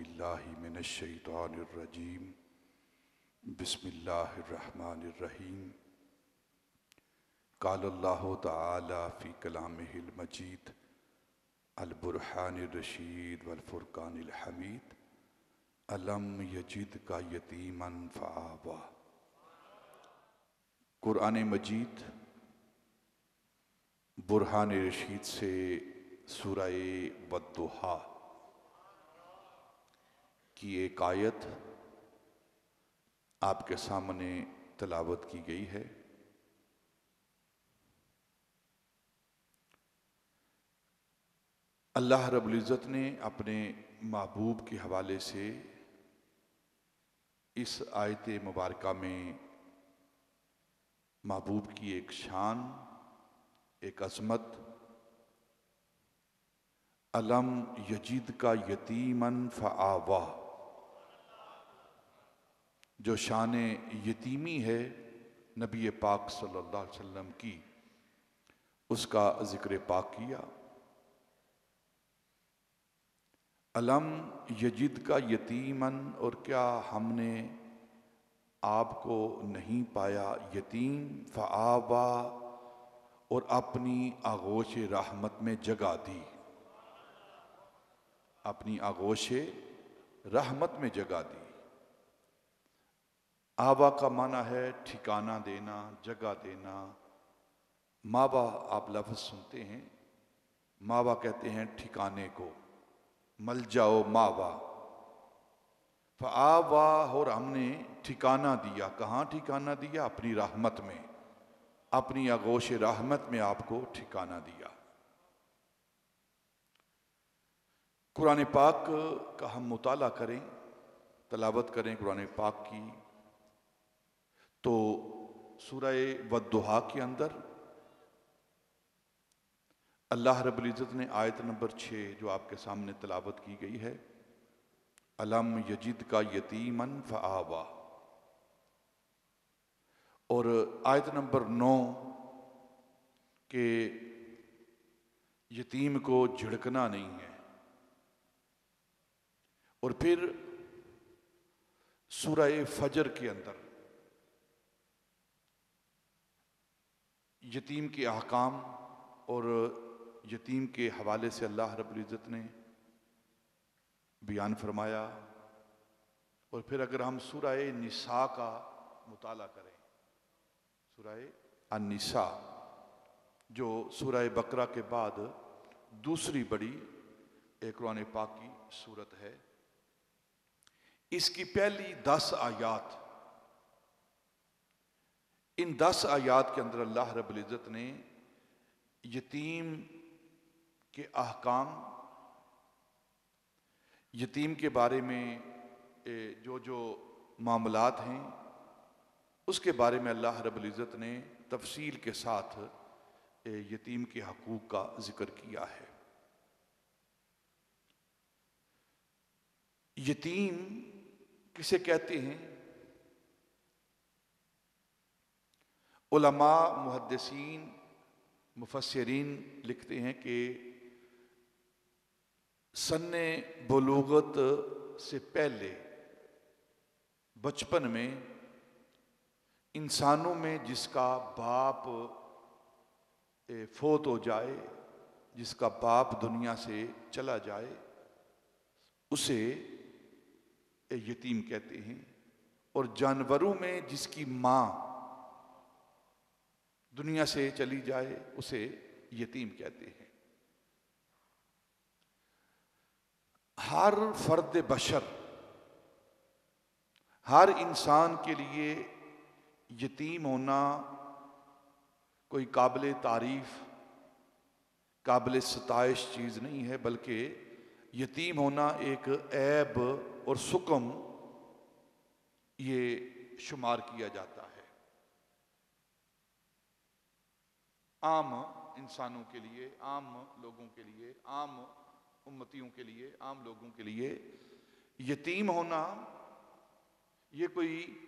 बिल्लाहि मिनश्शैतानिर्रजीम बिस्मिल्लाहिर्रहमानिर्रहीम। क़ालल्लाहु तआला फ़ी कलामिहिल मजीद अल बुरहानिर रशीद वल फुरक़ानिल हमीद अलम यजिदका यतीमन फ़आवा। कुरान मजीद बुरहान रशीद से सूरह वद्दुहा की एक आयत आपके सामने तलावत की गई है। अल्लाह रब्बुल इज़्ज़त ने अपने महबूब के हवाले से इस आयत मुबारका में महबूब की एक शान, एक अज़मत, अलम यजीद का यतीमन फ़आवा, जो शान यतीमी है नबी पाक सल्लल्लाहु अलैहि वसल्लम की, उसका ज़िक्र पाक किया। अलम यजिद का यतीमन, और क्या हमने आपको नहीं पाया यतीम, फ़आवा, और अपनी आगोश रहमत में जगह दी, अपनी आगोश रहमत में जगह दी। आबा का माना है ठिकाना देना, जगह देना। मावा आप लफ्ज़ सुनते हैं, मावा कहते हैं ठिकाने को, मल जाओ मावा। फ़आवा, और हमने ठिकाना दिया। कहाँ ठिकाना दिया? अपनी रहमत में, अपनी आगोश रहमत में आपको ठिकाना दिया। कुरान पाक का हम मुताला करें, तलावत करें कुरान पाक की, तो सूरह वद्दुहा के अंदर अल्लाह रब्बुल इज़्ज़त ने आयत नंबर 6 जो आपके सामने तलावत की गई है, अलम यजिद का यतीमन फ़आवा, और आयत नंबर 9 के यतीम को झिड़कना नहीं है। और फिर सूरह फजर के अंदर यतीम के अहकाम और यतीम के हवाले से अल्लाह रब्बुल इज़्ज़त ने बयान फरमाया। और फिर अगर हम सूरह निसा का मुताला करें, सूरह अन-निसा जो सूरह बकरा के बाद दूसरी बड़ी कुरान पाक की सूरत है, इसकी पहली 10 आयात, इन 10 आयात के अंदर अल्लाह रब्बुल इज़्ज़त ने यतीम के अहकाम, यतीम के बारे में जो जो मामलात हैं, उसके बारे में अल्लाह रब्बुल इज़्ज़त ने तफसील के साथ यतीम के हकूक़ का जिक्र किया है। यतीम किसे कहते हैं? उलमा, मुहद्दिसीन, मुफस्सिरीन लिखते हैं कि सन्ने बुलूगत से पहले बचपन में इंसानों में जिसका बाप फोत हो जाए, जिसका बाप दुनिया से चला जाए, उसे यतीम कहते हैं। और जानवरों में जिसकी माँ दुनिया से चली जाए, उसे यतीम कहते हैं। हर फर्द बशर, हर इंसान के लिए यतीम होना कोई काबिल तारीफ, काबिल सताइश चीज़ नहीं है, बल्कि यतीम होना एक ऐब और सुकम ये शुमार किया जाता है। आम इंसानों के लिए, आम लोगों के लिए, आम उम्मतियों के लिए, आम लोगों के लिए यतीम होना ये कोई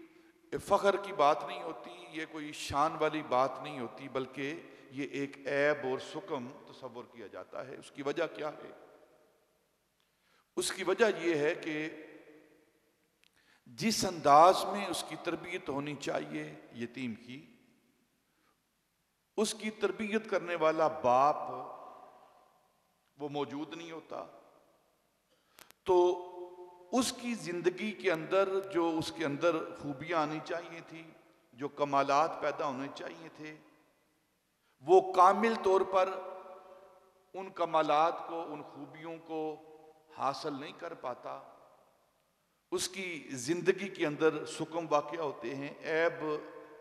फ़ख्र की बात नहीं होती, ये कोई शान वाली बात नहीं होती, बल्कि ये एक ऐब और सुकम तसव्वुर किया जाता है। उसकी वजह क्या है? उसकी वजह यह है कि जिस अंदाज में उसकी तरबियत होनी चाहिए यतीम की, उसकी तरबियत करने वाला बाप वो मौजूद नहीं होता, तो उसकी जिंदगी के अंदर जो उसके अंदर खूबियां आनी चाहिए थी, जो कमालात पैदा होने चाहिए थे, वो कामिल तौर पर उन कमालात को, उन खूबियों को हासिल नहीं कर पाता। उसकी जिंदगी के अंदर सुकम वाक़या होते हैं, ऐब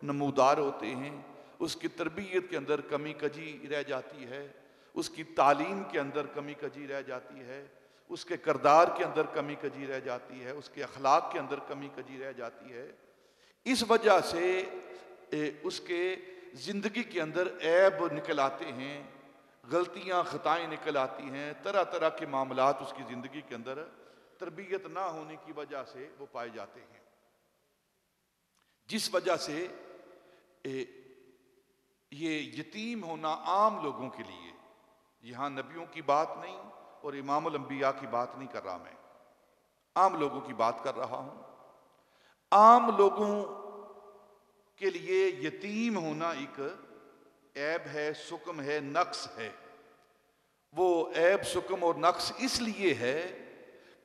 नमूदार होते हैं, उसकी तरबियत के अंदर कमी कजी रह जाती है, उसकी तालीम के अंदर कमी कजी रह जाती है, उसके किरदार के अंदर कमी कजी रह जाती है, उसके अखलाक के अंदर कमी कजी रह जाती है। इस वजह से उसके ज़िंदगी के अंदर ऐब निकल आते हैं, गलतियां खताएं निकल आती हैं, तरह तरह के मामलात उसकी ज़िंदगी के अंदर तरबियत ना होने की वजह से वो पाए जाते हैं, जिस वजह से ये यतीम होना आम लोगों के लिए, यहां नबियों की बात नहीं और इमामुल अंबिया की बात नहीं कर रहा, मैं आम लोगों की बात कर रहा हूं। आम लोगों के लिए यतीम होना एक ऐब है, सुकम है, नक्स है। वो ऐब, सुकम और नक्स इसलिए है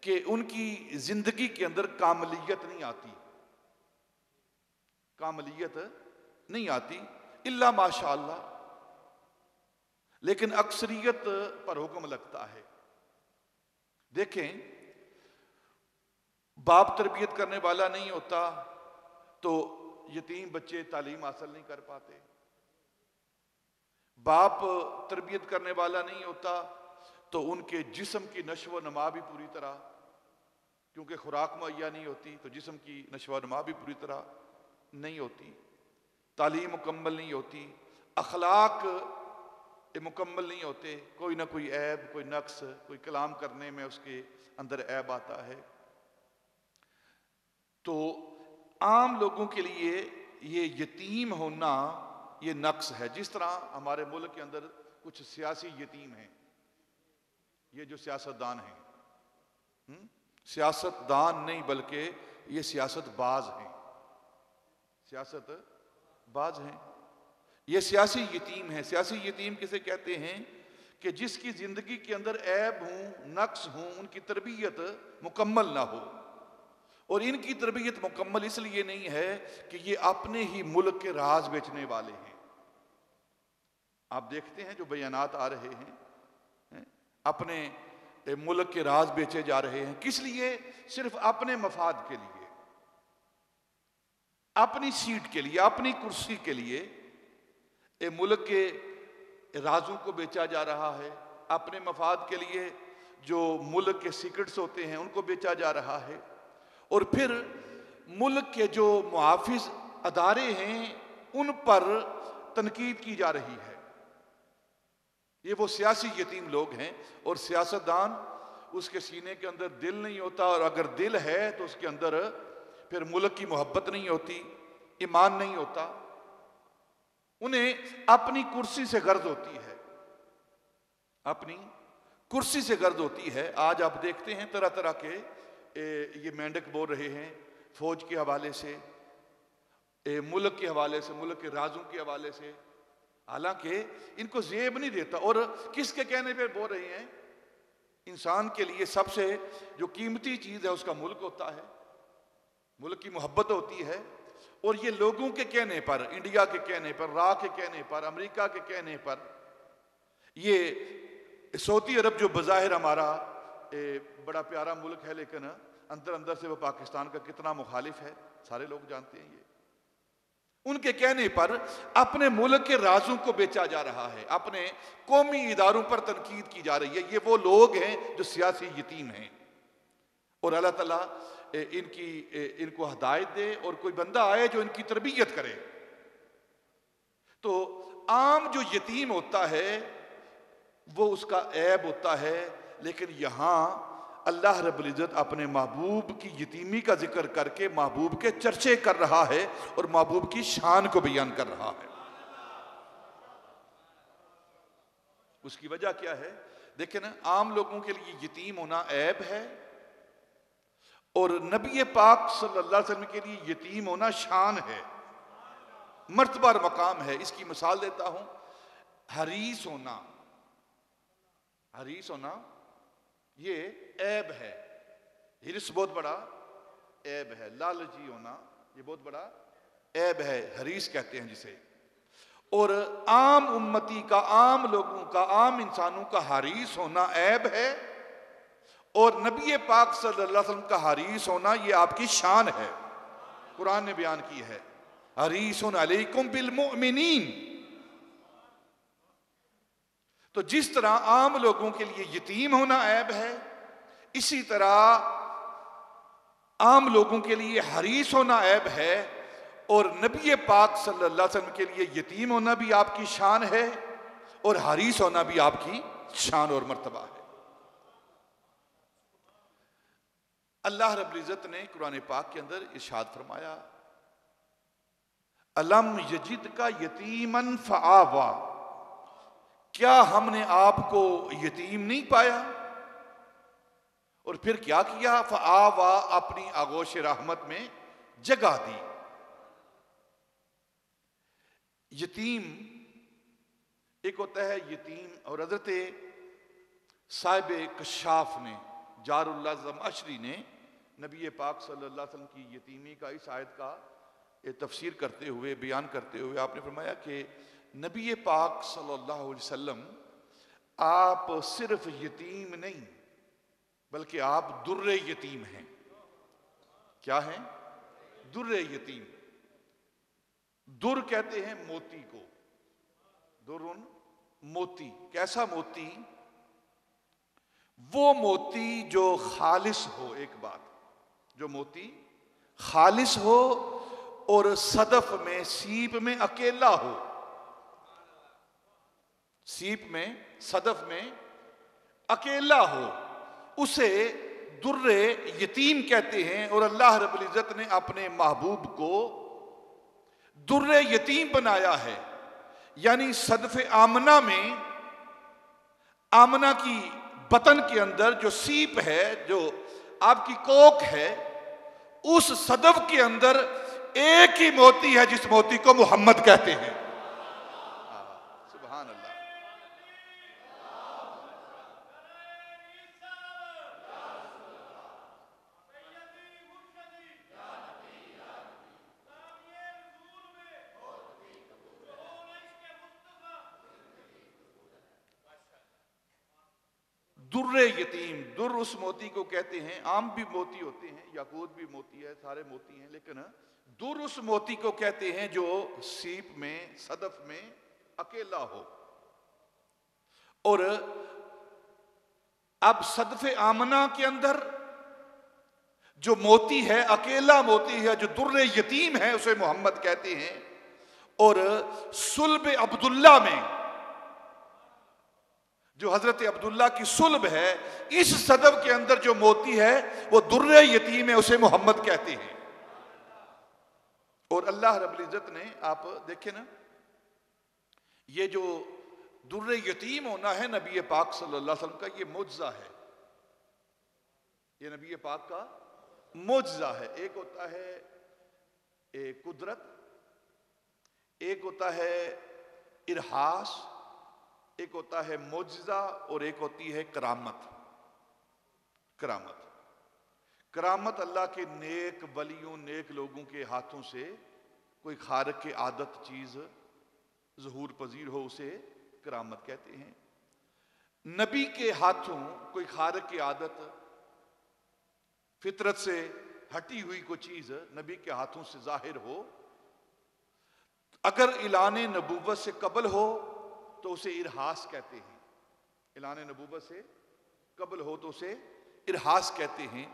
कि उनकी जिंदगी के अंदर कामलियत नहीं आती, कामलियत नहीं आती इल्ला माशाअल्लाह, लेकिन अक्सरियत पर हुक्म लगता है। देखें, बाप तरबियत करने वाला नहीं होता तो यतीम बच्चे तालीम हासिल नहीं कर पाते, बाप तरबियत करने वाला नहीं होता तो उनके जिस्म की नशो नमा भी पूरी तरह, क्योंकि खुराक मुहैया नहीं होती तो जिस्म की नशो नमा भी पूरी तरह नहीं होती, तालीम मुकम्मल नहीं होती, अखलाक मुकम्मल नहीं होते, कोई ना कोई ऐब, कोई नक्स, कोई कलाम करने में उसके अंदर ऐब आता है। तो आम लोगों के लिए ये यतीम होना ये नक्स है। जिस तरह हमारे मुल्क के अंदर कुछ सियासी यतीम हैं, ये जो सियासतदान हैं, सियासतदान नहीं बल्कि ये सियासतबाज हैं, सियासतबाज हैं, ये सियासी यतीम है। सियासी यतीम किसे कहते हैं कि जिसकी जिंदगी के अंदर ऐब हों, नक्स हों, उनकी तरबियत मुकम्मल ना हो। और इनकी तरबियत मुकम्मल इसलिए नहीं है कि ये अपने ही मुल्क के राज बेचने वाले हैं। आप देखते हैं जो बयानात आ रहे हैं, अपने मुल्क के राज बेचे जा रहे हैं, किस लिए? सिर्फ अपने मफाद के लिए, अपनी सीट के लिए, अपनी कुर्सी के लिए मुल्क के राजों को बेचा जा रहा है, अपने मफाद के लिए जो मुल्क के सीक्रेट्स होते हैं उनको बेचा जा रहा है, और फिर मुल्क के जो मुहाफिज अदारे हैं उन पर तनकीद की जा रही है। ये वो सियासी यतीम लोग हैं। और सियासतदान, उसके सीने के अंदर दिल नहीं होता, और अगर दिल है तो उसके अंदर फिर मुल्क की मोहब्बत नहीं होती, ईमान नहीं होता, उन्हें अपनी कुर्सी से गर्ज होती है, अपनी कुर्सी से गर्ज होती है। आज आप देखते हैं तरह तरह के ये मेंढक बोल रहे हैं, फौज के हवाले से, मुल्क के हवाले से, मुल्क के राजों के हवाले से, हालांकि इनको जेब नहीं देता। और किसके कहने पे बोल रहे हैं? इंसान के लिए सबसे जो कीमती चीज है उसका मुल्क होता है, मुल्क की मोहब्बत होती है। और ये लोगों के कहने पर, इंडिया के कहने पर, रा के कहने पर, अमेरिका के कहने पर, ये सऊदी अरब जो बज़ाहिर हमारा बड़ा प्यारा मुल्क है, लेकिन अंदर अंदर से वो पाकिस्तान का कितना मुखालिफ है, सारे लोग जानते हैं। ये उनके कहने पर अपने मुल्क के राजों को बेचा जा रहा है, अपने कौमी इदारों पर तनकीद की जा रही है। ये वो लोग हैं जो सियासी यतीम हैं। और अल्लाह ताला इनको हदायत दे और कोई बंदा आए जो इनकी तरबियत करे। तो आम जो यतीम होता है वो उसका ऐब होता है, लेकिन यहां अल्लाह रब्बुल इज्जत अपने महबूब की यतीमी का जिक्र करके महबूब के चर्चे कर रहा है और महबूब की शान को बयान कर रहा है। उसकी वजह क्या है? देखें ना, आम लोगों के लिए यतीम होना ऐब है और नबी पाक सल्लल्लाहु अलैहि वसल्लम के लिए यतीम होना शान है, मर्तबा और मकाम है। इसकी मिसाल देता हूं, हरीस होना, हरीस होना ये ऐब है, हिरस बहुत बड़ा ऐब है। लालची होना ये बहुत बड़ा ऐब है, हरीस कहते हैं जिसे। और आम उम्मती का, आम लोगों का, आम इंसानों का हरीस होना ऐब है और नबी पाक सल्लल्लाहु अलैहि वसल्लम का हरीस होना ये आपकी शान है। कुरान ने बयान की है, हरीसुन अलैकुम बिल मुमिनीन। तो जिस तरह आम लोगों के लिए यतीम होना ऐब है, इसी तरह आम लोगों के लिए हरीस होना ऐब है और नबी पाक सल्लल्लाहु अलैहि वसल्लम के लिए यतीम होना भी आपकी शान है और हरीस होना भी आपकी शान और मर्तबा है। अल्लाह रब्बुल इज्जत ने कुरान पाक के अंदर इरशाद फरमाया, अलम यजिद का यतीमन फआवा, क्या हमने आपको यतीम नहीं पाया? और फिर क्या किया? फआवा, अपनी आगोश रहमत में जगह दी। यतीम एक होता है यतीम, और हजरत साहिब कशाफ ने, जारुल्लाह ज़मअशरी ने नबी पाक सल्लल्लाहु अलैहि वसल्लम की यतीमी का इस आयत का तफसीर करते हुए, बयान करते हुए आपने फरमाया कि नबी पाक सल्लल्लाहु अलैहि वसल्लम आप सिर्फ यतीम नहीं बल्कि आप दुर्रे यतीम हैं। क्या हैं? दुर्रे यतीम। दुर कहते हैं मोती को, दुरुन मोती। कैसा मोती? वो मोती जो खालिस हो, एक बात, जो मोती खालिस हो और सदफ में, सीप में अकेला हो, सीप में, सदफ में अकेला हो, उसे दुर्रे यतीम कहते हैं। और अल्लाह रब्बुल इज्जत ने अपने महबूब को दुर्रे यतीम बनाया है। यानी सदफ आमना में, आमना की बतन के अंदर जो सीप है, जो आपकी कोक है, उस सदफ के अंदर एक ही मोती है जिस मोती को मोहम्मद कहते हैं। सुभान अल्लाह। दुर्रे यतीम, दुर उस मोती को कहते हैं, आम भी मोती होते हैं, याकूत भी मोती है, सारे मोती हैं, लेकिन दुर उस मोती को कहते हैं जो सीप में, सदफ में अकेला हो। और अब सदफ आमना के अंदर जो मोती है, अकेला मोती है, जो दुर्रे यतीम है, उसे मोहम्मद कहते हैं। और सुल्ब अब्दुल्ला में, जो हजरत अब्दुल्ला की सुल्ब है, इस सदफ के अंदर जो मोती है वो दुर्रे यतीम है, उसे मोहम्मद कहते हैं। और अल्लाह रब्बुल इज्जत ने, आप देखें ना, ये जो दुर्रे यतीम होना है नबी पाक सल्लल्लाहु अलैहि वसल्लम का, ये मुअज्जा है, ये नबी पाक का मुअज्जा है। एक होता है कुदरत, एक होता है इरहास, एक होता है मुअज्जा, और एक होती है करामत। करामत, करामत अल्लाह के नेक वलियों, नेक लोगों के हाथों से कोई खारिक के आदत चीज ज़हूर पजीर हो, उसे करामत कहते हैं। नबी के हाथों कोई खारिक की आदत, फितरत से हटी हुई कोई चीज नबी के हाथों से जाहिर हो, अगर इलाने नबूवत से कबल हो तो उसे इरहास कहते हैं। इलाने नबूवत से कबल हो तो उसे इरहास कहते हैं।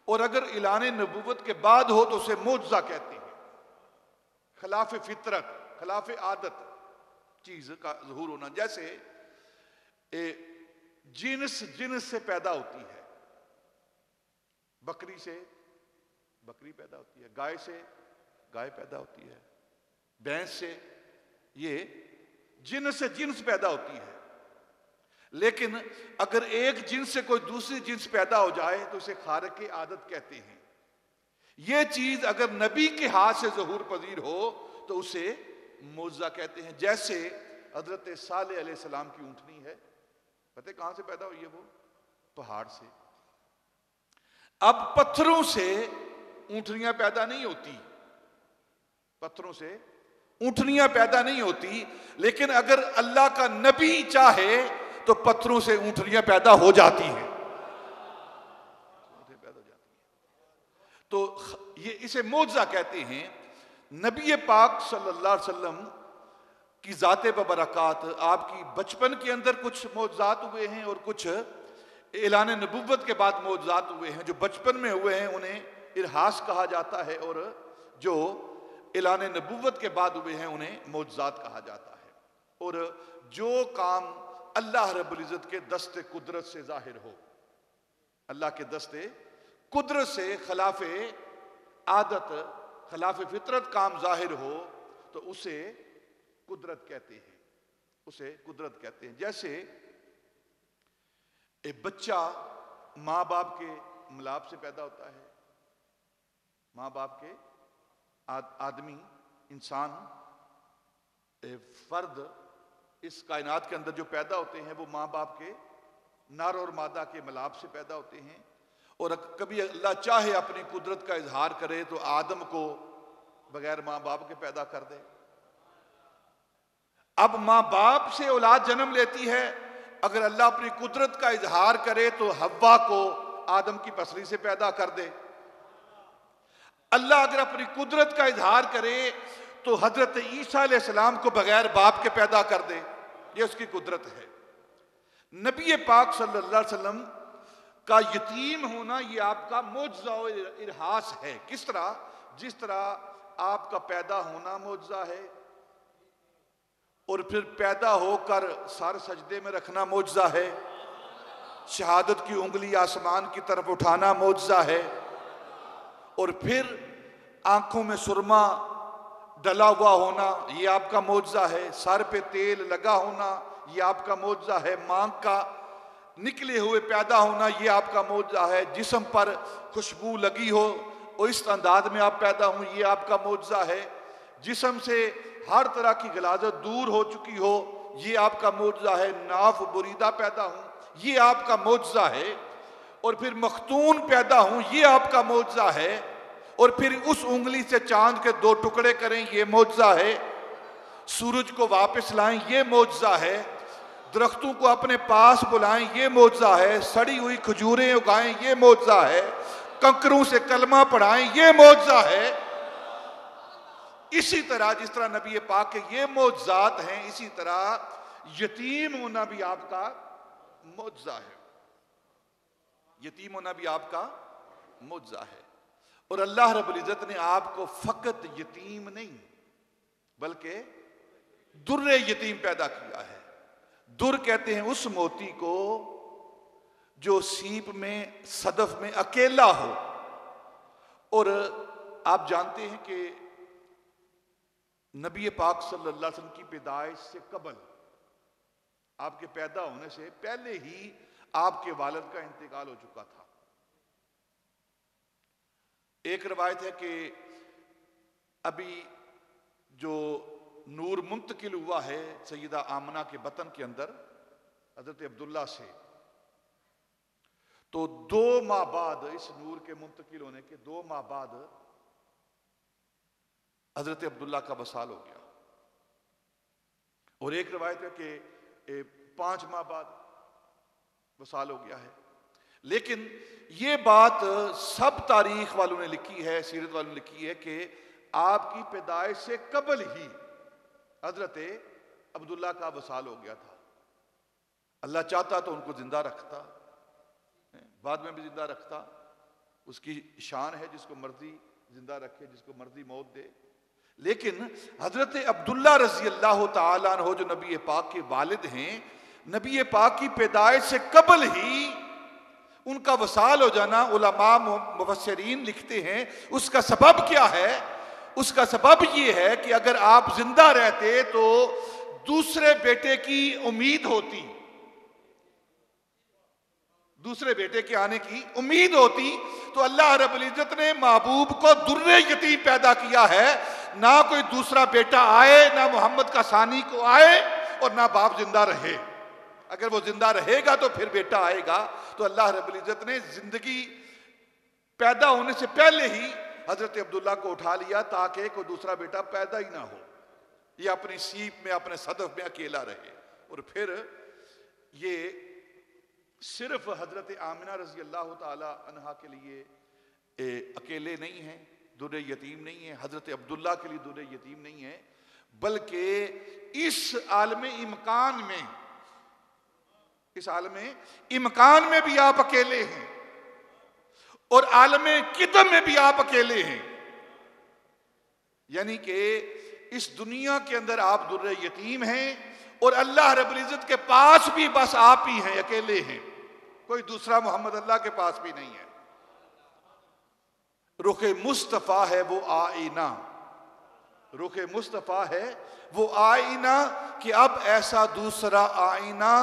और अगर इलाने नबूवत के बाद हो तो उसे मुअज्जा कहते हैं। खिलाफ फितरत, खिलाफ आदत चीज का ज़हूर होना। जैसे जिन्स जिन्स से पैदा होती है, बकरी से बकरी पैदा होती है, गाय से गाय पैदा होती है, भैंस से, ये जिन्स से जिन्स पैदा होती है। लेकिन अगर एक जिन्स से कोई दूसरी जिन्स पैदा हो जाए तो उसे खारिक आदत कहते हैं। यह चीज अगर नबी के हाथ से ज़हूर पजीर हो तो उसे मौजज़ा कहते हैं। जैसे हजरत सालेह अलैहिस्सलाम की ऊंटनी है, पता है कहां से पैदा हुई है? वो पहाड़ से। अब पत्थरों से ऊंटनियां पैदा नहीं होती, पत्थरों से ऊंटनियां पैदा नहीं होती, लेकिन अगर अल्लाह का नबी चाहे तो पत्थरों से ऊंटनियां पैदा हो जाती हैं, पैदा हो जाती हैं। तो ये इसे मौजज़ा कहते हैं। नबी पाक सल्लल्लाहु अलैहि वसल्लम की ज़ाते बरक़ात, आपकी बचपन के अंदर कुछ मौजज़ात हुए हैं और कुछ ऐलान नबुव्वत के बाद मौजज़ात हुए हैं। जो बचपन में हुए हैं उन्हें इरहास कहा जाता है और जो ऐलान नबुव्वत के बाद हुए हैं उन्हें मौजज़ात कहा जाता है। और जो काम अल्लाह रब्बुल इज़्ज़त के दस्ते कुदरत से जाहिर हो, अल्लाह के दस्ते कुदरत से खिलाफे आदत, खिलाफे फितरत काम जाहिर हो तो उसे कुदरत कहते हैं, उसे कुदरत कहते हैं। जैसे एक बच्चा माँ बाप के मिलाप से पैदा होता है, माँ बाप के आदमी, इंसान, फर्द इस कायनात के अंदर जो पैदा होते हैं वो माँ बाप के नर और मादा के मिलाप से पैदा होते हैं। और कभी अल्लाह चाहे अपनी कुदरत का इजहार करे तो आदम को बगैर माँ बाप के पैदा कर दे। अब माँ बाप से औलाद जन्म लेती है, अगर अल्लाह अपनी कुदरत का इजहार करे तो हव्वा को आदम की पसली से पैदा कर दे। अल्लाह अगर अपनी कुदरत का इजहार करे तो हजरत ईसा अलैहिस्सलाम को बगैर बाप के पैदा कर दे। ये उसकी कुदरत है। नबी पाक सल्लल्लाहु अलैहि वसल्लम का यतीम होना ये आपका मौजज़ा और इरहास है। किस तरह? जिस तरह आपका पैदा होना मौजज़ा है और फिर पैदा होकर सर सजदे में रखना मौजज़ा है, शहादत की उंगली आसमान की तरफ उठाना मौजज़ा है, और फिर आंखों में सुरमा डला हुआ होना ये आपका मौजज़ा है, सर पे तेल लगा होना ये आपका मौजज़ा है, मांग का निकले हुए पैदा होना ये आपका मौजज़ा है, जिस्म पर खुशबू लगी हो और इस अंदाज में आप पैदा हो ये आपका मौजज़ा है, जिस्म से हर तरह की गलाजत दूर हो चुकी हो ये आपका मौजज़ा है, नाफ बुरीदा पैदा हो ये आपका मौजज़ा है, और फिर मखतून पैदा हो ये आपका मौजज़ा है, और फिर उस उंगली से चांद के 2 टुकड़े करें ये मौजज़ा है, सूरज को वापस लाएं ये मौजज़ा है, दरख्तों को अपने पास बुलाएं ये मौजज़ा है, सड़ी हुई खजूरें उगाएं ये मौजज़ा है, कंकरों से कलमा पढ़ाएं ये मौजज़ा है। इसी तरह जिस तरह नबी पाक के ये मौजज़ात हैं, इसी तरह यतीम होना भी आपका मौजज़ा है, यतीम होना भी आपका मौजज़ा है। और अल्लाह रब्बुल इज़्ज़त ने आपको फकत यतीम नहीं बल्कि दुर्रे यतीम पैदा किया है। दुर कहते हैं उस मोती को जो सीप में, सदफ में अकेला हो। और आप जानते हैं कि नबी पाक सल्लल्लाहु अलैहि वसल्लम की पैदाइश से कबल, आपके पैदा होने से पहले ही आपके वालिद का इंतकाल हो चुका था। एक रवायत है कि अभी जो नूर मुंतकिल हुआ है सैयदा आमना के बतन के अंदर हजरत अब्दुल्ला से, तो 2 माह बाद, इस नूर के मुंतकिल होने के 2 माह बाद हजरत अब्दुल्ला का वसाल हो गया। और एक रवायत है कि 5 माह बाद वसाल हो गया है। लेकिन ये बात सब तारीख वालों ने लिखी है, सीरत वालों ने लिखी है कि आपकी पैदाइश से कबल ही हजरत अब्दुल्ला का वसाल हो गया था। अल्लाह चाहता तो उनको जिंदा रखता, बाद में भी जिंदा रखता, उसकी शान है, जिसको मर्जी जिंदा रखे, जिसको मर्जी मौत दे। लेकिन हजरत अब्दुल्ला रजी अल्लाह तआला अन्हु जो नबी पाक के वालिद हैं, नबी पाक की पैदाइश से कबल ही उनका वसाल हो जाना, उलमा मुफस्सिरीन लिखते हैं उसका सबब क्या है? उसका सबब ये है कि अगर आप जिंदा रहते तो दूसरे बेटे की उम्मीद होती, दूसरे बेटे के आने की उम्मीद होती तो अल्लाह रब्बुल इज्जत ने महबूब को दुर्रे यतीम पैदा किया है। ना कोई दूसरा बेटा आए, ना मोहम्मद का सानी को आए, और ना बाप जिंदा रहे। अगर वो जिंदा रहेगा तो फिर बेटा आएगा। तो अल्लाह रब्बुल इज्जत ने जिंदगी पैदा होने से पहले ही हजरत अब्दुल्ला को उठा लिया ताकि कोई दूसरा बेटा पैदा ही ना हो, ये अपनी सीप में, अपने सदफ में अकेला रहे। और फिर ये सिर्फ हजरत आमिना रजी अल्लाह ताला अन्हा के लिए अकेले नहीं है, दुर्रे यतीम नहीं है, हजरत अब्दुल्ला के लिए दुर्रे यतीम नहीं है, बल्कि इस आलम इम्कान में, इस आलम इम्कान में भी आप अकेले हैं और आलम किदम में भी आप अकेले हैं। यानी कि इस दुनिया के अंदर आप दुर्रे यतीम हैं और अल्लाह रब्बुल इज्जत के पास भी बस आप ही हैं, अकेले हैं, कोई दूसरा मोहम्मद अल्लाह के पास भी नहीं है। रुखे मुस्तफा है वो आईना, रुखे मुस्तफा है वो आईना कि अब ऐसा दूसरा आईना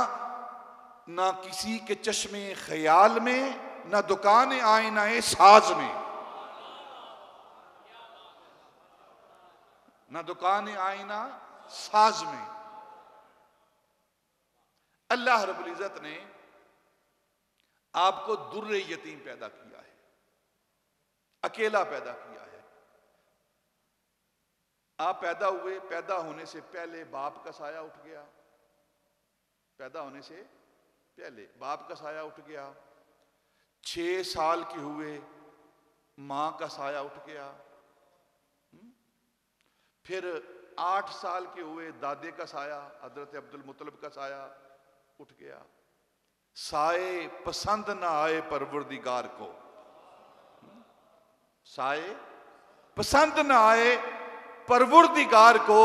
ना किसी के चश्मे ख्याल में, ना दुकान आईना साज में, ना दुकान आईना साज में। अल्लाह रब्बुल इज्जत ने आपको दुर्रे यतीम पैदा किया है, अकेला पैदा किया है। आप पैदा हुए, पैदा होने से पहले बाप का साया उठ गया, पैदा होने से पहले बाप का साया उठ गया। 6 साल के हुए मां का साया उठ गया। फिर 8 साल के हुए दादे का साया, हजरत अब्दुल मुत्तलिब का साया उठ गया। साए पसंद ना आए परवरदिगार को, साए पसंद ना आए परवरदिगार को,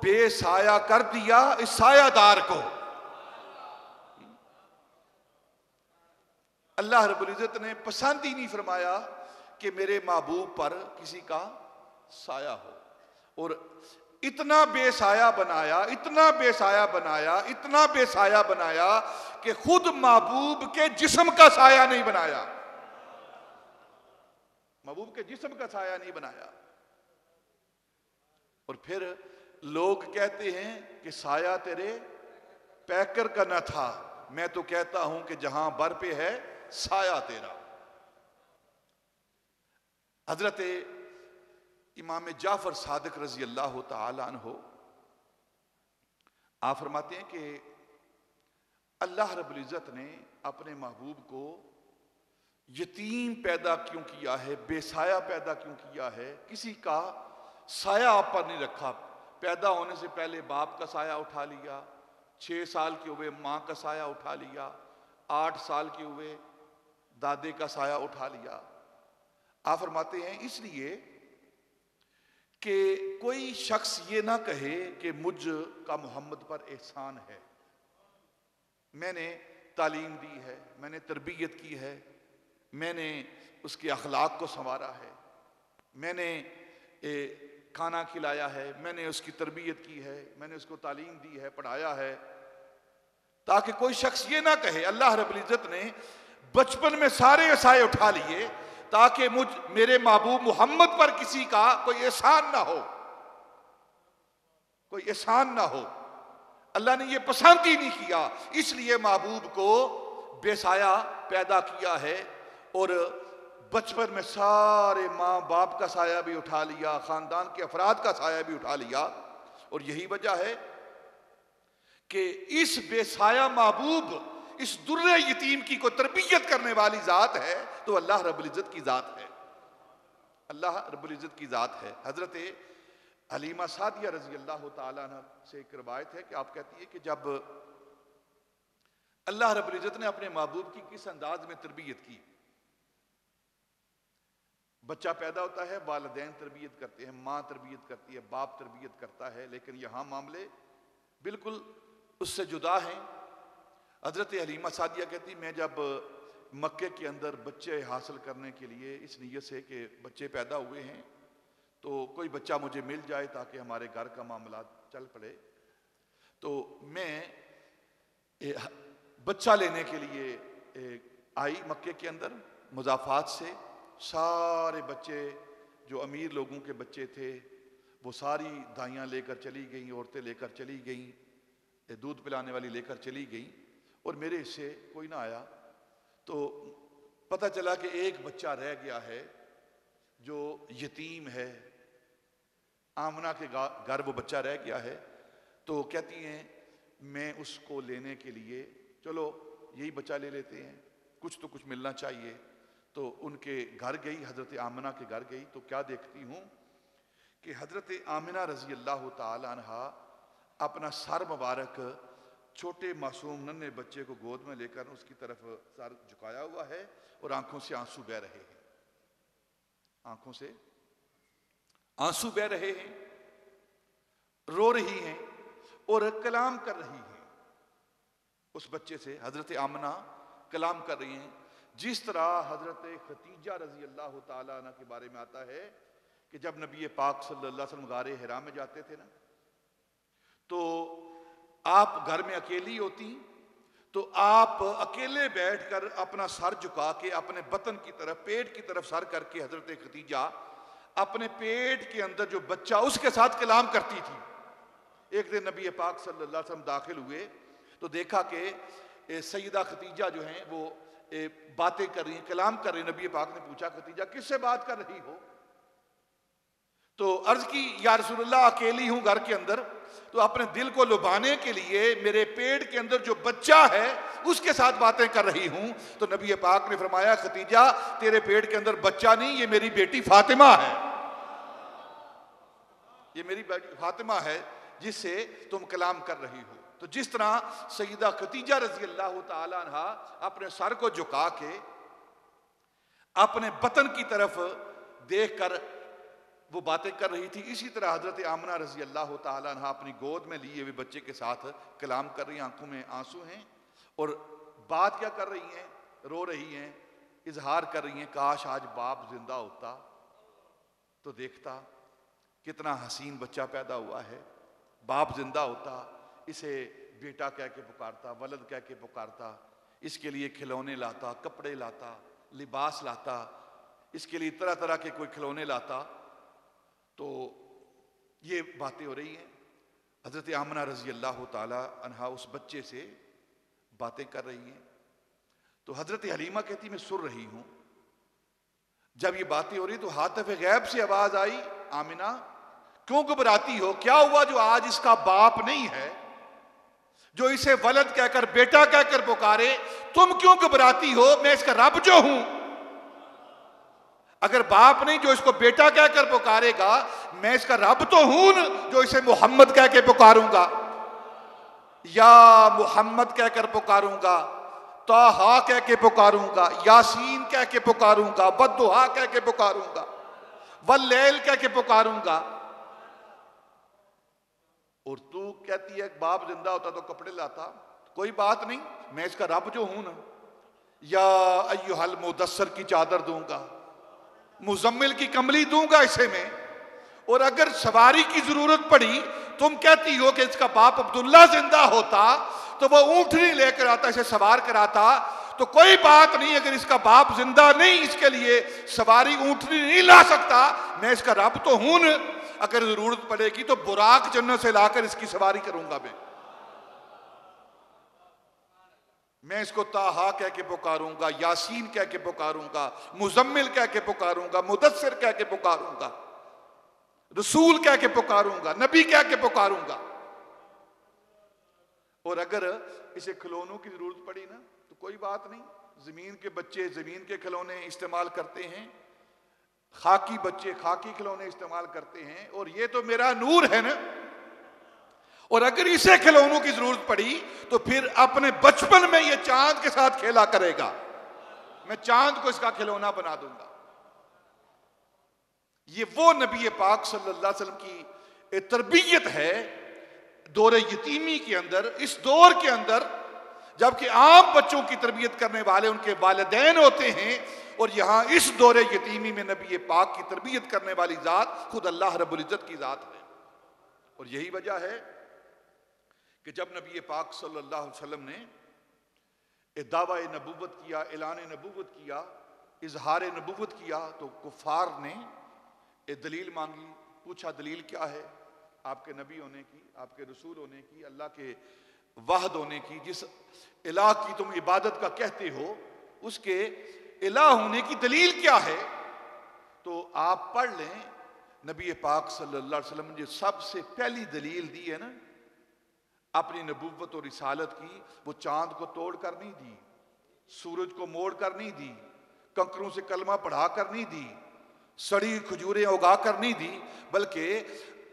बेसाया कर दिया इस सायादार को। अल्लाह रब्बुल इज्जत ने पसंद ही नहीं फरमाया कि मेरे महबूब पर किसी का साया हो, और इतना बेसाया बनाया, इतना बेसाया बनाया, इतना बेसाया बनाया कि खुद महबूब के जिस्म का साया नहीं बनाया, महबूब के जिस्म का साया नहीं बनाया। और फिर लोग कहते हैं कि साया तेरे पैकर का न था, मैं तो कहता हूं कि जहां बर पे है साया तेरा। हजरत इमाम जाफर सादिक रजी अल्लाह तआला अन्हु आप फरमाते हैं कि अल्लाह रब्बुल इज्जत ने अपने महबूब को यतीम पैदा क्यों किया है, बेसाया पैदा क्यों किया है, किसी का साया आप पर नहीं रखा। पैदा होने से पहले बाप का साया उठा लिया, 6 साल के हुए मां का साया उठा लिया, 8 साल के हुए दादे का साया उठा लिया। आप फरमाते हैं इसलिए कि कोई शख्स ये ना कहे कि मुझ का मोहम्मद पर एहसान है, मैंने तालीम दी है, मैंने तरबियत की है, मैंने उसके अखलाक को संवारा है, मैंने खाना खिलाया है, मैंने उसकी तरबियत की है, मैंने उसको तालीम दी है, पढ़ाया है, ताकि कोई शख्स ये ना कहे। अल्लाह रब्बुल इज्जत ने बचपन में सारे साए उठा लिए ताकि मेरे महबूब मोहम्मद पर किसी का कोई एहसान ना हो, कोई एहसान ना हो। अल्लाह ने ये पसंद ही नहीं किया, इसलिए महबूब को बेसाया पैदा किया है। और बचपन में सारे माँ बाप का साया भी उठा लिया, खानदान के अफराद का साया भी उठा लिया। और यही वजह है कि इस बेसाया महबूब, इस दुर्रे यतीम की को तरबियत करने वाली जात है तो अल्लाह रब्बुल इज्जत की जात है, अल्लाह रब्बुल इज्जत की जात है। हजरत हलीमा सादिया रजी अल्लाह तआला अन्हा से एक रवायत है कि आप कहती है कि जब अल्लाह रब्बुल इज्जत ने अपने महबूब की किस अंदाज में तरबियत की, बच्चा पैदा होता है, वालिदैन तरबियत करते हैं, माँ तरबियत करती है, बाप तरबियत करता है, लेकिन यहाँ मामले बिल्कुल उससे जुदा हैं। हजरत हलीमा सादिया कहती मैं जब मक्के के अंदर बच्चे हासिल करने के लिए इस नीयत से कि बच्चे पैदा हुए हैं तो कोई बच्चा मुझे मिल जाए ताकि हमारे घर का मामला चल पड़े, तो मैं बच्चा लेने के लिए आई मक्के के अंदर मुजाफात से, सारे बच्चे जो अमीर लोगों के बच्चे थे वो सारी दाइयाँ लेकर चली गईं, औरतें लेकर चली गईं, दूध पिलाने वाली लेकर चली गईं, और मेरे हिस्से कोई ना आया। तो पता चला कि एक बच्चा रह गया है जो यतीम है, आमना के घर वो बच्चा रह गया है। तो कहती हैं मैं उसको लेने के लिए, चलो यही बच्चा ले लेते हैं, कुछ तो कुछ मिलना चाहिए। तो उनके घर गई, हजरत आमिना के घर गई, तो क्या देखती हूँ कि हजरत आमिना रजी अल्लाह ताला अन्हा अपना सर मुबारक छोटे मासूम नन्हे बच्चे को गोद में लेकर उसकी तरफ सर झुकाया हुआ है और आंखों से आंसू बह रहे हैं, आंखों से आंसू बह रहे हैं, रो रही हैं और कलाम कर रही हैं उस बच्चे से। हजरत आमिना कलाम कर रही हैं, जिस तरह हजरत खतीजा रजी अल्लाह ताला अन्हा के बारे में आता है कि जब नबी पाक सल्लल्लाहु अलैहि वसल्लम गारे हिरा में जाते थे ना, तो आप घर में अकेली होती, तो आप अकेले बैठकर अपना सर झुका के अपने बतन की तरफ, पेट की तरफ सर करके हजरत खतीजा अपने पेट के अंदर जो बच्चा उसके साथ कलाम करती थी। एक दिन नबी पाक सल्लल्लाहु अलैहि वसल्लम दाखिल हुए तो देखा कि सैयदा खतीजा जो हैं वो बातें कर रही हैं, कलाम कर रही हैं। नबी पाक ने पूछा खतीजा किससे बात कर रही हो? तो अर्ज की या रसूलल्लाह अकेली हूं घर के अंदर, तो अपने दिल को लुभाने के लिए मेरे पेट के अंदर जो बच्चा है उसके साथ बातें कर रही हूं। तो नबी पाक ने फरमाया खतीजा तेरे पेट के अंदर बच्चा नहीं, ये मेरी बेटी फातिमा है, ये मेरी बेटी फातिमा है जिससे तुम कलाम कर रही हो। तो जिस तरह सईदा खतीजा रजी अल्लाह ताला अन्हा अपने सर को झुका के अपने बतन की तरफ देखकर वो बातें कर रही थी, इसी तरह हजरत आमिना रजी अल्लाह ताला अन्हा अपनी गोद में लिए हुए बच्चे के साथ कलाम कर रही हैं, आंखों में आंसू हैं। और बात क्या कर रही हैं? रो रही हैं, इजहार कर रही हैं काश आज बाप जिंदा होता तो देखता कितना हसीन बच्चा पैदा हुआ है, बाप जिंदा होता इसे बेटा कह के पुकारता, वलद कह के पुकारता, इसके लिए खिलौने लाता, कपड़े लाता, लिबास लाता, इसके लिए तरह तरह के कोई खिलौने लाता। तो ये बातें हो रही हैं। हजरत आमिना रजी अल्लाह ताला अन्हा उस बच्चे से बातें कर रही हैं। तो हजरत हलीमा कहती मैं सुन रही हूं। जब ये बातें हो रही तो हातिफ गैब से आवाज आई, आमिना क्यों घबराती हो? क्या हुआ जो आज इसका बाप नहीं है, जो इसे वलद कहकर बेटा कहकर पुकारे, तुम क्यों घबराती हो? मैं इसका रब जो हूं, अगर बाप नहीं जो इसको बेटा कहकर पुकारेगा, मैं इसका रब तो हूं जो इसे मोहम्मद कह के पुकारूंगा, या मोहम्मद कहकर पुकारूंगा, ताहा कह के पुकारूंगा, यासीन कह के पुकारूंगा, बद्दुहा कह के पुकारूंगा, वल्लैल कह के पुकारूंगा। और तू कहती है बाप जिंदा होता तो कपड़े लाता। कोई बात नहीं, मैं इसका रब जो हूं ना, या अय्युहल मुदस्सर की चादर दूंगा, मुजम्मिल की कमली दूंगा इसे मैं। और अगर सवारी की जरूरत पड़ी, तुम कहती हो कि इसका बाप अब्दुल्ला जिंदा होता तो वह ऊंटनी लेकर आता, इसे सवार कराता, तो कोई बात नहीं, अगर इसका बाप जिंदा नहीं इसके लिए सवारी ऊंटनी नहीं ला सकता, मैं इसका रब तो हूं न, अगर जरूरत पड़ेगी तो बुराक जन्नत से लाकर इसकी सवारी करूंगा मैं इसको ताहा कह के पुकारूंगा, यासीन कह के पुकारूंगा, मुजम्मिल कह के पुकारूंगा, मुदस्सिर कह के पुकारूंगा, रसूल कह के पुकारूंगा, नबी कह के पुकारूंगा। और अगर इसे खिलौनों की जरूरत पड़ी ना तो कोई बात नहीं, जमीन के बच्चे जमीन के खिलौने इस्तेमाल करते हैं, खाकी बच्चे खाकी खिलौने इस्तेमाल करते हैं, और ये तो मेरा नूर है ना। और अगर इसे खिलौनों की जरूरत पड़ी तो फिर अपने बचपन में ये चांद के साथ खेला करेगा, मैं चांद को इसका खिलौना बना दूंगा। ये वो नबी पाक सल्लल्लाहु अलैहि वसल्लम की तरबियत है दौर यतीमी के अंदर, इस दौर के अंदर जबकि आम बच्चों की तरबियत करने वाले उनके वालिदैन होते हैं, और यहां इस दौर यतीमी में नबी पाक की तरबियत करने वाली जात खुद अल्लाह रब्बुल इज्जत की जात है। और यही वजह है कि जब नबी पाक सल्लल्लाहु अलैहि वसल्लम ने दावा नबूवत किया, ऐलान नबूवत किया, इजहार नबूवत किया, तो कुफार ने दलील मांगी। पूछा दलील क्या है आपके नबी होने की, आपके रसूल होने की, अल्लाह के वाहद होने की, जिस इलाह की तुम इबादत का कहते हो उसके इलाह होने की दलील क्या है? तो आप पढ़ लें, नबी पाक सल्लल्लाहु अलैहि वसल्लम ने सबसे पहली दलील दी है ना अपनी नबूवत और रिसालत की, वो चांद को तोड़ कर नहीं दी, सूरज को मोड़ कर नहीं दी, कंकरों से कलमा पढ़ा कर नहीं दी, सड़ी खजूरें उगा कर नहीं दी, बल्कि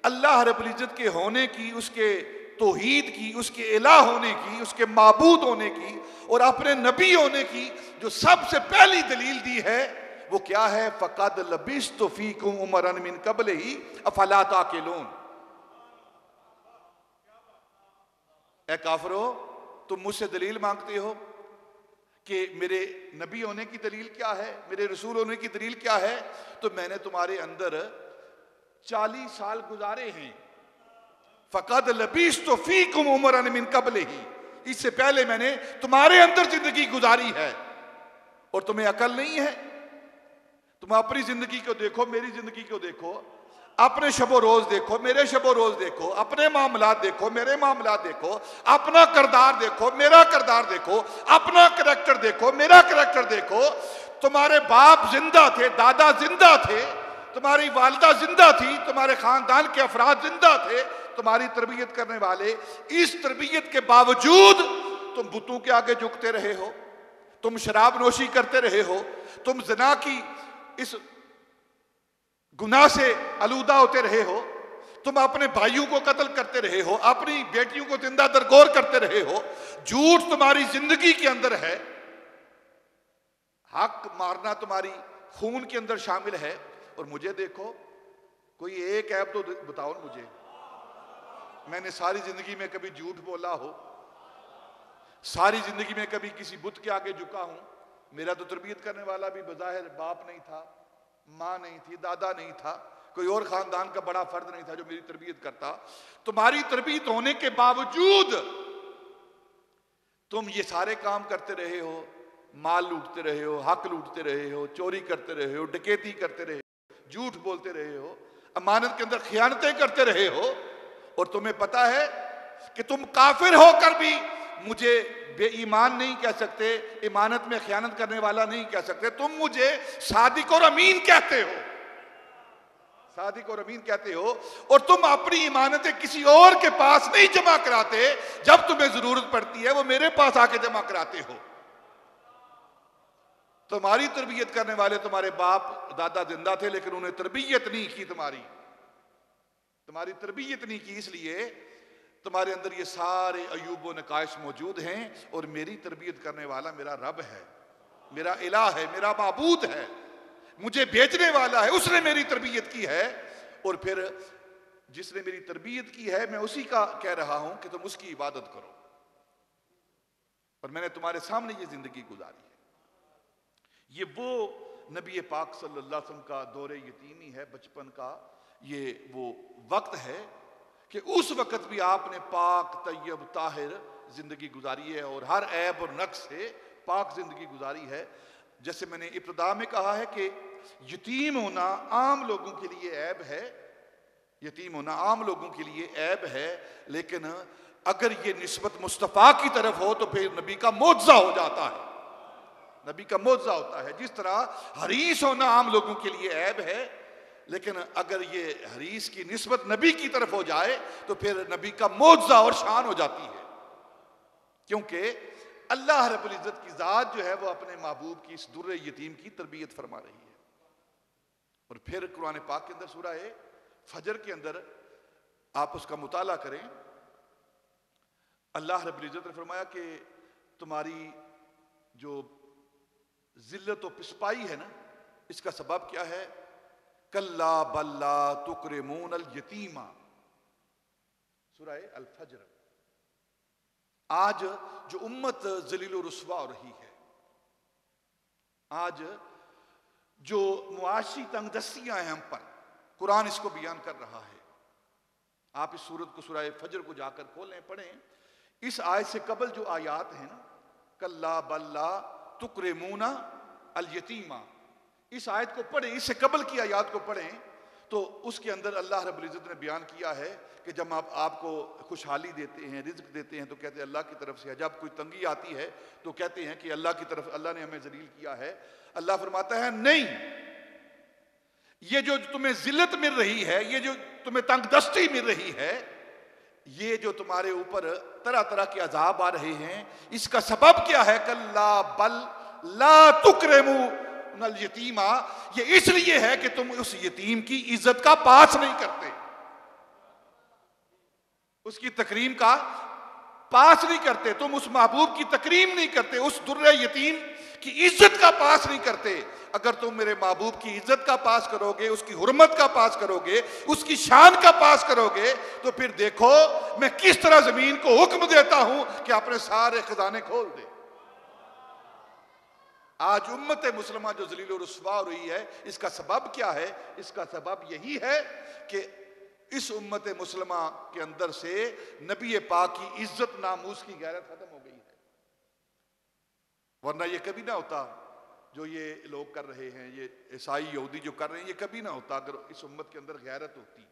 अल्लाह रब्बुल इज्जत के होने की, उसके तौहीद की, उसके इलाह होने की, उसके माबूद होने की और अपने नबी होने की जो सबसे पहली दलील दी है वो क्या है? फ़क़द लबिस्तु फ़ीकुम उमरन मिन क़ब्लिही अफ़ला ताक़िलून। ए काफिरो, तुम मुझसे दलील मांगते हो कि मेरे नबी होने की दलील क्या है, मेरे रसूल होने की दलील क्या है? तो मैंने तुम्हारे अंदर 40 साल गुजारे हैं। फ़क़द लबिस्तु फ़ीकुम उमरन मिन क़ब्लिही, इससे पहले मैंने तुम्हारे अंदर जिंदगी गुजारी है और तुम्हें अकल नहीं है। तुम अपनी जिंदगी को देखो, मेरी जिंदगी को देखो, अपने शबो रोज देखो, मेरे शबो रोज देखो, अपने मामलात देखो, मेरे मामलात देखो, अपना किरदार देखो, मेरा किरदार देखो, अपना करैक्टर देखो, मेरा करैक्टर देखो। तुम्हारे बाप जिंदा थे, दादा जिंदा थे, तुम्हारी वालिदा जिंदा थी, तुम्हारे खानदान के अफराद जिंदा थे, तुम्हारी तरबियत करने वाले। इस तरबियत के बावजूद तुम बुतों के आगे झुकते रहे हो, तुम शराब नोशी करते रहे हो, तुम ज़िना की इस गुनाह से आलूदा होते रहे हो, तुम अपने भाइयों को कत्ल करते रहे हो, अपनी बेटियों को जिंदा दरगोर करते रहे हो। झूठ तुम्हारी जिंदगी के अंदर है, हक मारना तुम्हारी खून के अंदर शामिल है। और मुझे देखो, कोई एक ऐप तो बताओ मुझे, मैंने सारी जिंदगी में कभी झूठ बोला हो, सारी जिंदगी में कभी किसी बुत के आगे झुका हूं। मेरा तो तरबियत करने वाला भी बज़ाहिर बाप नहीं था, माँ नहीं थी, दादा नहीं था, कोई और खानदान का बड़ा फर्द नहीं था जो मेरी तरबियत करता। तुम्हारी तरबियत होने के बावजूद तुम ये सारे काम करते रहे हो, माल लूटते रहे हो, हक लूटते रहे हो, चोरी करते रहे हो, डकैती करते रहे हो, झूठ बोलते रहे हो, अमानत के अंदर खियानतें करते रहे हो। और तुम्हें पता है कि तुम काफिर होकर भी मुझे बेईमान नहीं कह सकते, इमानत में खयानत करने वाला नहीं कह सकते, तुम मुझे सादिक और अमीन कहते हो, सादिक और अमीन कहते हो। और तुम अपनी इमानतें किसी और के पास नहीं जमा कराते, जब तुम्हें जरूरत पड़ती है वो मेरे पास आके जमा कराते हो। तुम्हारी तरबियत करने वाले तुम्हारे बाप दादा जिंदा थे, लेकिन उन्हें तरबियत नहीं की, तुम्हारी तरबियत नहीं की, इसलिए तुम्हारे अंदर ये सारे अयूब व नकाइश मौजूद हैं। और मेरी तरबियत करने वाला मेरा रब है, मेरा इलाह है, मेरा माबूद है, मुझे भेजने वाला है, उसने मेरी तरबियत की है। और फिर जिसने मेरी तरबियत की है मैं उसी का कह रहा हूं कि तुम उसकी इबादत करो। और मैंने तुम्हारे सामने ये जिंदगी गुजारी है। ये वो नबी पाक सल्लल्लाहु अलैहि वसल्लम का दौरे यतीमी है, बचपन का ये वो वक्त है कि उस वक्त भी आपने पाक तैयब ताहिर जिंदगी गुजारी है और हर ऐब और नक्स से पाक जिंदगी गुजारी है। जैसे मैंने इब्तिदा में कहा है कि यतीम होना आम लोगों के लिए ऐब है, यतीम होना आम लोगों के लिए ऐब है, लेकिन अगर ये निस्बत मुस्तफ़ा की तरफ हो तो फिर नबी का मोज़ा हो जाता है, नबी का मोज़ा होता है। जिस तरह हरीस होना आम लोगों के लिए ऐब है, लेकिन अगर ये हरीस की निस्बत नबी की तरफ हो जाए तो फिर नबी का मोज़ा और शान हो जाती है, क्योंकि अल्लाह रब्बुल इज्जत की जात जो है वो अपने महबूब की इस दुर्रे यतीम की तरबियत फरमा रही है। और फिर कुरान पाक के अंदर सूरह फजर के अंदर आप उसका मुताला करें, अल्लाह रब्बुल इज्जत ने फरमाया कि तुम्हारी जो जिल्लत और पिसपाई है ना, इसका सबब क्या है? कल्ला बल्ला तुकरिमून अल यतीमा, सूरह अल फजर। आज जो उम्मत जलील और रुस्वा हो रही है, आज जो मुआशी तंगदस्तियां हैं हम पर, कुरान इसको बयान कर रहा है। आप इस सूरत को सूरह फजर को जाकर खोलें, पढ़ें। इस आयत से कबल जो आयात है ना, कल्ला बल्ला तुकरिमूना अल यतीमा। इस आयत को पढ़ें, इससे कबल की आयत को पढ़ें तो उसके अंदर अल्लाह रब्बुल इज़्ज़त ने बयान किया है कि जब आप आपको खुशहाली देते हैं, रिज्क देते हैं, तो कहते हैं अल्लाह की तरफ से है। जब कोई तंगी आती है तो कहते हैं कि अल्लाह की तरफ, अल्लाह ने हमें जलील किया है। अल्लाह फरमाता है नहीं, ये जो तुम्हें जिल्लत मिल रही है, ये जो तुम्हें तंगदस्ती मिल रही है, ये जो तुम्हारे ऊपर तरह तरह के अजाब आ रहे हैं, इसका सबब क्या है? कल्ला बल ला तुकरिमू नल यतीमा, ये इसलिए है कि तुम उस यतीम की इज्जत का पास नहीं करते, उसकी तकरीम का पास नहीं करते, तुम उस महबूब की तकरीम नहीं करते, उस दुर्रे यतीम की इज्जत का पास नहीं करते। अगर तुम मेरे महबूब की इज्जत का पास करोगे, उसकी हुर्मत का पास करोगे, उसकी शान का पास करोगे, तो फिर देखो मैं किस तरह जमीन को हुक्म देता हूं कि अपने सारे खजाने खोल दे। आज उम्मत मुसलमान जो जलील और रुस्वा हो रही है, इसका सबब क्या है? इसका सबब यही है कि इस उम्मत मुसलमा के अंदर से नबी पाक की इज्जत नामूस की गैरत खत्म हो गई है। वरना ये कभी ना होता जो ये लोग कर रहे हैं, ये ईसाई यहूदी जो कर रहे हैं, ये कभी ना होता अगर इस उम्मत के अंदर गैरत होती।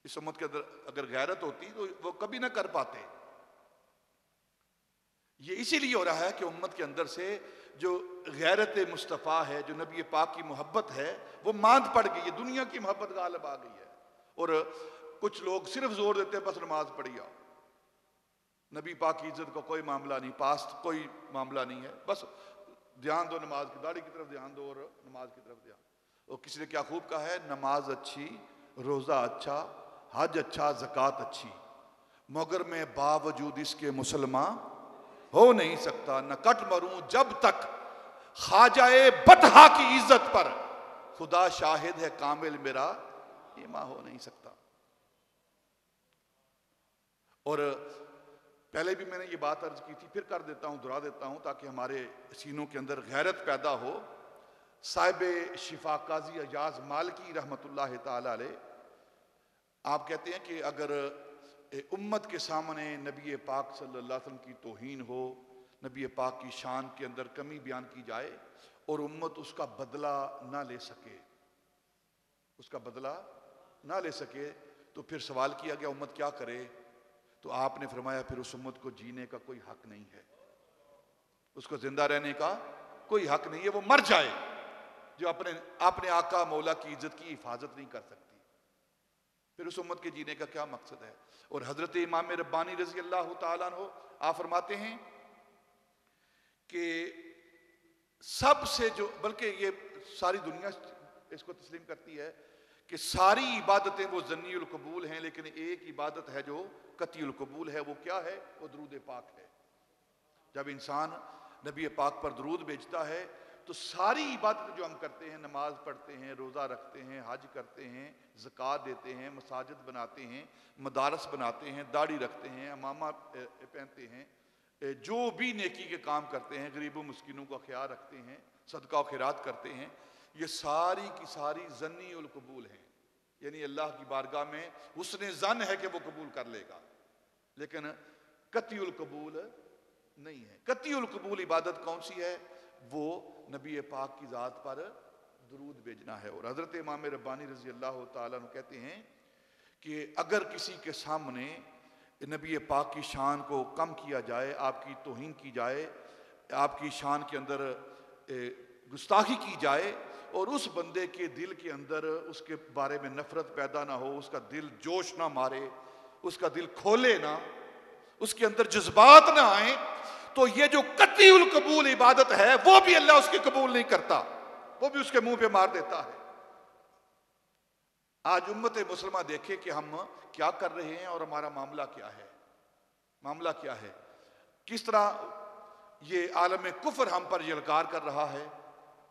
इस उम्मत के अंदर अगर गैरत होती तो वो कभी ना कर पाते। ये इसीलिए हो रहा है कि उम्मत के अंदर से जो गैरत मुस्तफ़ा है, जो नबी पाक की मोहब्बत है, वो मांद पड़ गई है, दुनिया की मोहब्बत गालिब आ गई है। और कुछ लोग सिर्फ जोर देते हैं बस नमाज पढ़ी आओ, नबी पाक की इज्जत का कोई मामला नहीं, पास कोई मामला नहीं है, बस ध्यान दो नमाज की, दाढ़ी की तरफ ध्यान दो और नमाज की तरफ ध्यान। और किसी ने क्या खूब कहा है, नमाज अच्छी, रोज़ा अच्छा, हज अच्छा, ज़कात अच्छी, मगर मैं बावजूद इसके मुसलमान हो नहीं सकता। न कट मरूं जब तक ख्वाजाए बतहा की इज्जत पर, खुदा शाहिद है कामिल मेरा ईमान हो नहीं सकता। और पहले भी मैंने ये बात अर्ज की थी, फिर कर देता हूं, दोहरा देता हूं ताकि हमारे सीनों के अंदर गैरत पैदा हो। साहिब शिफा काजी अजाज मालिकी रहमतुल्लाह ताला अलैह, आप कहते हैं कि अगर उम्मत के सामने नबी पाक सल्लल्लाहु अलैहि वसल्लम की तौहीन हो, नबी पाक की शान के अंदर कमी बयान की जाए और उम्मत उसका बदला ना ले सके, उसका बदला ना ले सके, तो फिर सवाल किया गया उम्मत क्या करे? तो आपने फरमाया फिर उस उम्मत को जीने का कोई हक नहीं है, उसको जिंदा रहने का कोई हक नहीं है, वो मर जाए जो अपने आका मौला की इज्जत की हिफाजत नहीं कर सकती। फिर उस उम्मत के जीने का क्या मकसद है? और हजरत इमाम रब्बानी रज़ी अल्लाह ताला अन्हु आप फरमाते हैं कि सबसे जो, बल्कि ये सारी दुनिया इसको तस्लीम करती है कि सारी इबादतें वो ज़न्नीउल कबूल हैं, लेकिन एक इबादत है जो कतीउल कबूल है। वो क्या है? वो दुरूद पाक है। जब इंसान नबी पाक पर दुरूद भेजता है तो सारी इबादत जो हम करते हैं, नमाज पढ़ते हैं, रोज़ा रखते हैं, हज करते हैं, ज़कात देते हैं, मसाजिद बनाते हैं, मदारस बनाते हैं, दाढ़ी रखते हैं, अमामा पहनते हैं, जो भी नेकी के काम करते हैं, गरीबों मुस्किनों का ख्याल रखते हैं, सदका खैरात करते हैं, ये सारी की सारी ज़न्नी उल कबूल हैं। यानी अल्लाह की बारगाह में उसने ज़न है कि वो कबूल कर लेगा, लेकिन कती उल कबूल नहीं है। कती उल कबूल इबादत कौन सी है? वो नबी पाक की ज़ात पर दुरूद भेजना है। और हज़रत इमाम रब्बानी रज़ी अल्लाह ताला अन्हु कहते हैं कि अगर किसी के सामने नबी पाक की शान को कम किया जाए, आपकी तौहीन की जाए, आपकी शान के अंदर गुस्ताखी की जाए और उस बंदे के दिल के अंदर उसके बारे में नफरत पैदा ना हो, उसका दिल जोश ना मारे, उसका दिल खोले ना, उसके अंदर जज्बात ना आए, तो ये जो कतीउल कबूल इबादत है वो भी अल्लाह उसकी कबूल नहीं करता, वो भी उसके मुंह पे मार देता है। आज उम्मत मुसलमान देखे कि हम क्या कर रहे हैं और हमारा मामला क्या है। मामला क्या है? किस तरह ये आलम कुफर हम पर यलकार कर रहा है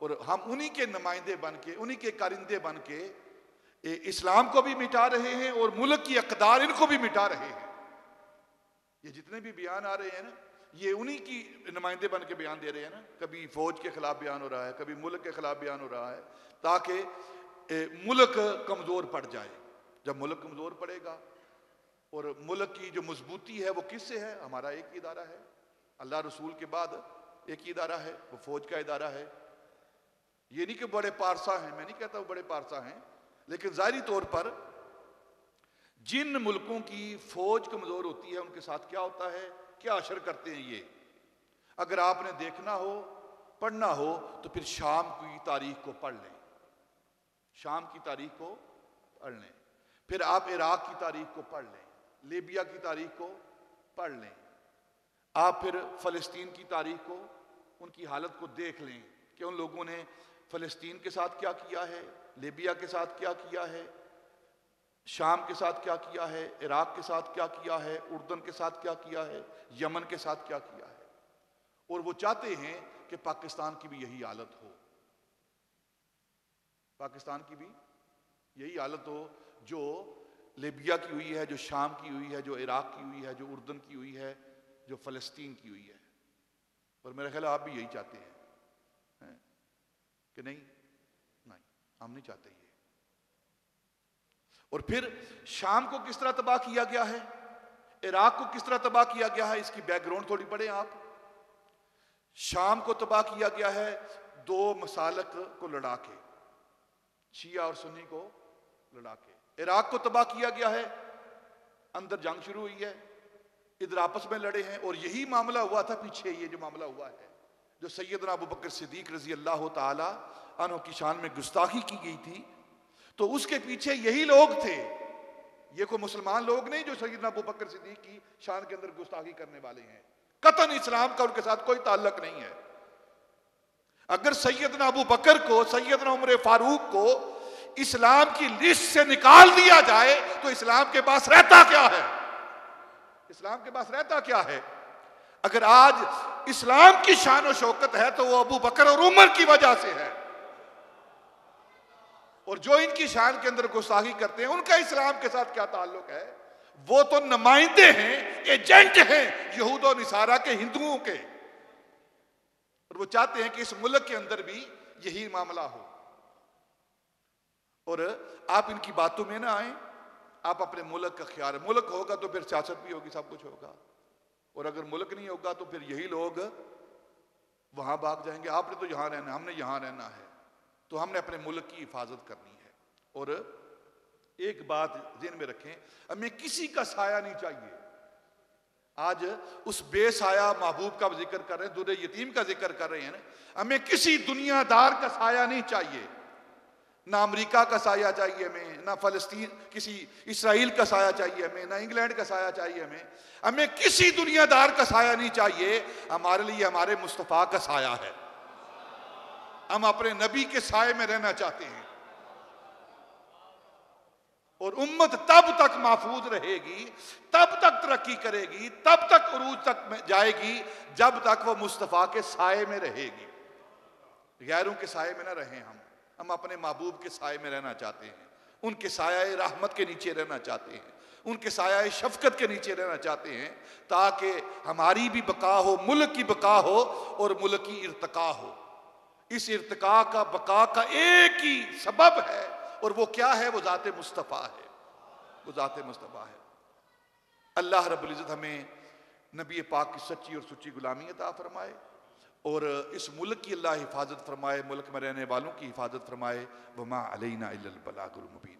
और हम उन्हीं के नुमाइंदे बन के, उन्हीं के कारिंदे बन के इस्लाम को भी मिटा रहे हैं और मुल्क की अक़दार इनको भी मिटा रहे हैं। ये जितने भी बयान आ रहे हैं ना, ये उन्हीं की नुमाइंदे बन के बयान दे रहे हैं ना। कभी फौज के खिलाफ बयान हो रहा है, कभी मुल्क के खिलाफ बयान हो रहा है, ताकि मुल्क कमजोर पड़ जाए। जब मुल्क कमजोर पड़ेगा, और मुल्क की जो मजबूती है वो किससे है? हमारा एक ही इदारा है, अल्लाह रसूल के बाद एक ही इदारा है, वो फौज का इदारा है। ये नहीं कि बड़े पारसा हैं, मैं नहीं कहता वो बड़े पारसा हैं, लेकिन जाहिरी तौर पर जिन मुल्कों की फौज कमजोर होती है उनके साथ क्या होता है, क्या असर करते हैं ये। अगर आपने देखना हो, पढ़ना हो, तो फिर शाम की तारीख को पढ़ लें, शाम की तारीख को पढ़ लें। फिर आप इराक की तारीख को पढ़ लें, लीबिया की तारीख को पढ़ लें। आप फिर फ़लस्तीन की तारीख को, उनकी हालत को देख लें कि उन लोगों ने फ़लस्तीन के साथ क्या किया है, लीबिया के साथ क्या किया है, शाम के साथ क्या किया है, इराक के साथ क्या किया है, उर्दन के साथ क्या किया है, यमन के साथ क्या किया है। और वो चाहते हैं कि पाकिस्तान की भी यही हालत हो, पाकिस्तान की भी यही हालत हो जो लीबिया की हुई है, जो शाम की हुई है, जो इराक की हुई है, जो उर्दन की हुई है, जो फ़लस्तीन की हुई है। और मेरा ख्याल आप भी यही चाहते हैं कि नहीं? नहीं, हम नहीं चाहते ये। और फिर शाम को किस तरह तबाह किया गया है, इराक को किस तरह तबाह किया गया है, इसकी बैकग्राउंड थोड़ी पढ़ें आप। शाम को तबाह किया गया है दो मसालक को लड़ा के, शिया और सुन्नी को लड़ा के। इराक को तबाह किया गया है, अंदर जंग शुरू हुई है, इधर आपस में लड़े हैं। और यही मामला हुआ था पीछे, ये जो मामला हुआ है, जो सैयदना अबू बकर सिद्दीक रजी अल्लाह ताला अन्हु की शान में गुस्ताखी की गई थी, तो उसके पीछे यही लोग थे। ये कोई मुसलमान लोग नहीं जो सैयदना अबू बकर सिद्दीक की शान के अंदर गुस्ताखी करने वाले हैं। कतन इस्लाम का उनके साथ कोई ताल्लुक नहीं है। अगर सैयदना अबू बकर को, सैयदना उमर फारूक को इस्लाम की लिस्ट से निकाल दिया जाए तो इस्लाम के पास रहता क्या है? इस्लाम के पास रहता क्या है? अगर आज इस्लाम की शान और शौकत है तो वो अबू बकर और उमर की वजह से है। और जो इनकी शान के अंदर गुस्ताखी करते हैं उनका इस्लाम के साथ क्या ताल्लुक है? वो तो नुमाइंदे हैं, एजेंट हैं यहूद और निसारा के, हिंदुओं के। और वो चाहते हैं कि इस मुल्क के अंदर भी यही मामला हो। और आप इनकी बातों में ना आए, आप अपने मुल्क का ख्याल, मुल्क होगा तो फिर सियासत भी होगी, सब कुछ होगा। और अगर मुल्क नहीं होगा तो फिर यही लोग वहां भाग जाएंगे। आपने तो यहां रहना, हमने यहां रहना है, तो हमने अपने मुल्क की हिफाजत करनी है। और एक बात ध्यान में रखें, हमें किसी का साया नहीं चाहिए। आज उस बेसाया महबूब का जिक्र कर रहे हैं, दुर्रे यतीम का जिक्र कर रहे हैं। हमें किसी दुनियादार का साया नहीं चाहिए, ना अमेरिका का साया चाहिए हमें, ना फलस्तीन किसी इसराइल का साया चाहिए हमें, ना इंग्लैंड का साया चाहिए हमें। हमें किसी दुनियादार का साया नहीं चाहिए। हमारे लिए हमारे मुस्तफा का साया है। हम अपने नबी के साये में रहना चाहते हैं। और उम्मत तब तक महफूज रहेगी, तब तक तरक्की करेगी, तब तक उरूज तक में जाएगी जब तक वो मुस्तफा के साये में रहेगी। गैरों के साये में ना रहें हम अपने महबूब के साये में रहना चाहते हैं, उनके साया रहमत के नीचे रहना चाहते हैं, उनके साया शफकत के नीचे रहना चाहते हैं, ताकि हमारी भी बका हो, मुल्क की बका हो और मुल्क की इर्तिका हो। इस इर्तिका का, बका का एक ही सबब है, और वो क्या है? वो ज़ाते मुस्तफ़ा है, वो ज़ाते मुस्तफ़ा है। अल्लाह रब्बुल इज़्ज़त हमें नबी पाक की सच्ची और सुच्ची गुलामी अता फरमाए, और इस मुल्क की अल्लाह हिफाजत फरमाए, मुल्क में रहने वालों की हिफाजत फरमाए। वमा अलैना इल्लल बलागुल मुबीन।